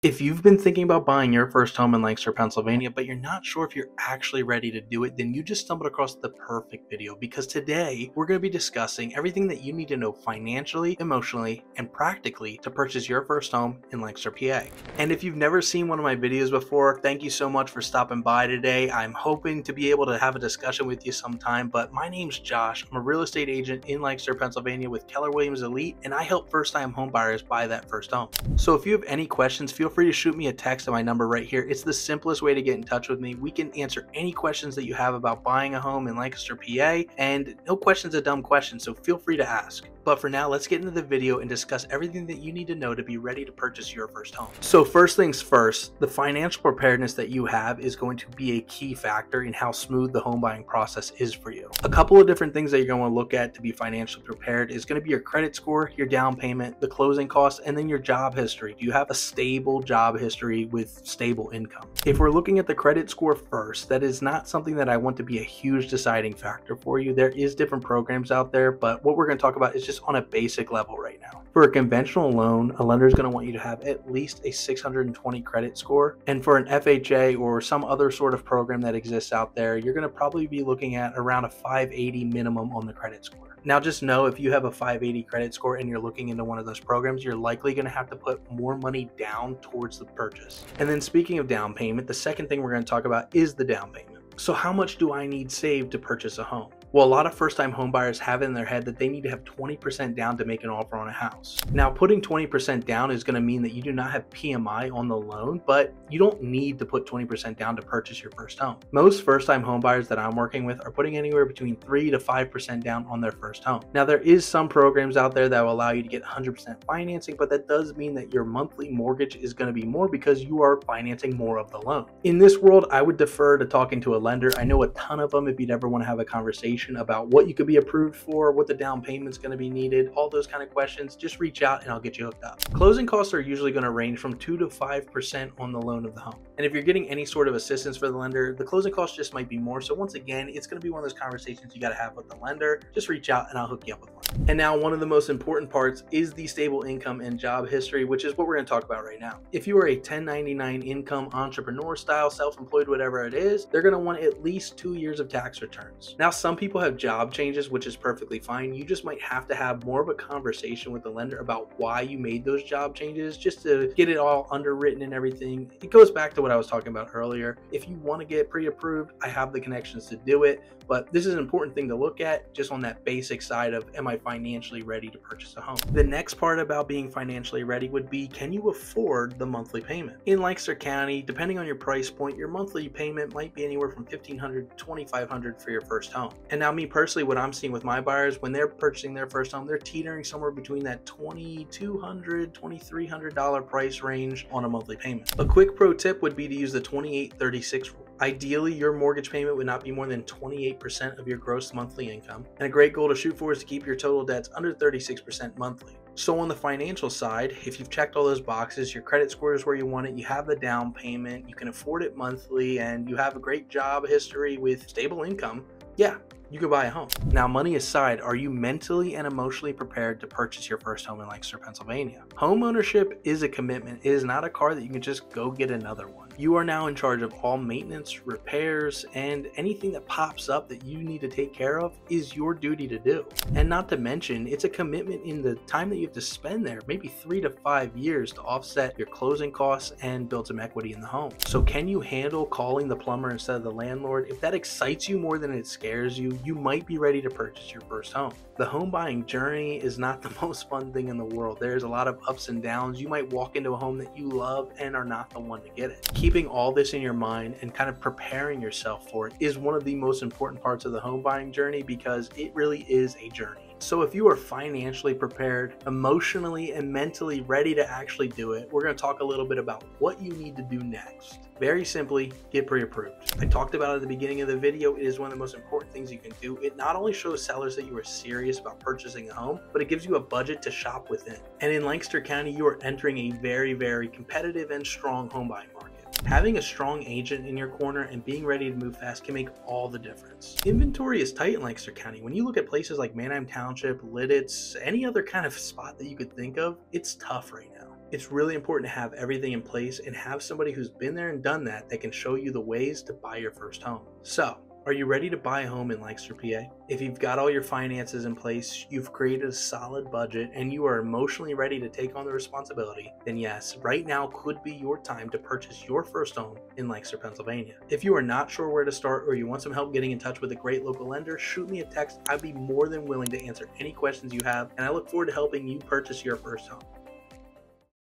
If you've been thinking about buying your first home in Lancaster, Pennsylvania, but you're not sure if you're actually ready to do it, then you just stumbled across the perfect video because today we're going to be discussing everything that you need to know financially, emotionally, and practically to purchase your first home in Lancaster, PA. And if you've never seen one of my videos before, thank you so much for stopping by today. I'm hoping to be able to have a discussion with you sometime, but my name's Josh. I'm a real estate agent in Lancaster, Pennsylvania with Keller Williams Elite, and I help first-time home buyers buy that first home. So if you have any questions, feel free to shoot me a text at my number right here. It's the simplest way to get in touch with me. We can answer any questions that you have about buying a home in Lancaster, PA, and no question's a dumb question, so feel free to ask. But for now, let's get into the video and discuss everything that you need to know to be ready to purchase your first home. So first things first, the financial preparedness that you have is going to be a key factor in how smooth the home buying process is for you. A couple of different things that you're going to look at to be financially prepared is going to be your credit score, your down payment, the closing costs, and then your job history. Do you have a stable job history with stable income? If we're looking at the credit score first, that is not something that I want to be a huge deciding factor for you. There is different programs out there, but what we're going to talk about is just on a basic level right now. For a conventional loan, a lender is going to want you to have at least a 620 credit score. And for an FHA or some other sort of program that exists out there, you're going to probably be looking at around a 580 minimum on the credit score. Now just know if you have a 580 credit score and you're looking into one of those programs, you're likely going to have to put more money down towards the purchase. And then speaking of down payment, the second thing we're going to talk about is the down payment. So how much do I need saved to purchase a home? Well, a lot of first-time home buyers have it in their head that they need to have 20% down to make an offer on a house. Now, putting 20% down is going to mean that you do not have PMI on the loan, but you don't need to put 20% down to purchase your first home. Most first-time home buyers that I'm working with are putting anywhere between 3 to 5% down on their first home. Now, there is some programs out there that will allow you to get 100% financing, but that does mean that your monthly mortgage is going to be more because you are financing more of the loan. In this world, I would defer to talking to a lender. I know a ton of them if you'd ever want to have a conversation about what you could be approved for, what the down payment's going to be needed, all those kind of questions. Just reach out and I'll get you hooked up. Closing costs are usually going to range from 2 to 5% on the loan of the home. And if you're getting any sort of assistance for the lender, the closing costs just might be more. So once again, it's going to be one of those conversations you got to have with the lender. Just reach out and I'll hook you up with one. And now one of the most important parts is the stable income and job history, which is what we're going to talk about right now. If you are a 1099 income entrepreneur style, self-employed, whatever it is, they're going to want at least 2 years of tax returns. Now, some people have job changes, which is perfectly fine. You just might have to have more of a conversation with the lender about why you made those job changes, just to get it all underwritten and everything. It goes back to what I was talking about earlier. If you want to get pre-approved, I have the connections to do it, but this is an important thing to look at just on that basic side of, am I financially ready to purchase a home? The next part about being financially ready would be, can you afford the monthly payment? In Lancaster County, depending on your price point, your monthly payment might be anywhere from $1,500 to $2,500 for your first home. And now me personally, what I'm seeing with my buyers, when they're purchasing their first home, they're teetering somewhere between that $2,200, $2,300 price range on a monthly payment. A quick pro tip would be to use the 28-36 rule. Ideally, your mortgage payment would not be more than 28% of your gross monthly income. And a great goal to shoot for is to keep your total debts under 36% monthly. So on the financial side, if you've checked all those boxes, your credit score is where you want it, you have the down payment, you can afford it monthly, and you have a great job history with stable income, yeah, you could buy a home. Now, money aside, are you mentally and emotionally prepared to purchase your first home in Lancaster, Pennsylvania? Home ownership is a commitment. It is not a car that you can just go get another one. You are now in charge of all maintenance, repairs, and anything that pops up that you need to take care of is your duty to do. And not to mention, it's a commitment in the time that you have to spend there, maybe 3 to 5 years to offset your closing costs and build some equity in the home. So can you handle calling the plumber instead of the landlord? If that excites you more than it scares you, you might be ready to purchase your first home. The home buying journey is not the most fun thing in the world. There's a lot of ups and downs. You might walk into a home that you love and are not the one to get it. Keeping all this in your mind and kind of preparing yourself for it is one of the most important parts of the home buying journey because it really is a journey. So if you are financially prepared, emotionally and mentally ready to actually do it, we're going to talk a little bit about what you need to do next. Very simply, get pre-approved. I talked about it at the beginning of the video. It is one of the most important things you can do. It not only shows sellers that you are serious about purchasing a home, but it gives you a budget to shop within. And in Lancaster County, you are entering a very, very competitive and strong home buying market. Having a strong agent in your corner and being ready to move fast can make all the difference. Inventory is tight in Lancaster County. When you look at places like Manheim Township, Lidditz, any other kind of spot that you could think of, it's tough right now. It's really important to have everything in place and have somebody who's been there and done that can show you the ways to buy your first home. So, are you ready to buy a home in Lancaster, PA? If you've got all your finances in place, you've created a solid budget, and you are emotionally ready to take on the responsibility, then yes, right now could be your time to purchase your first home in Lancaster, Pennsylvania. If you are not sure where to start or you want some help getting in touch with a great local lender, shoot me a text. I'd be more than willing to answer any questions you have, and I look forward to helping you purchase your first home.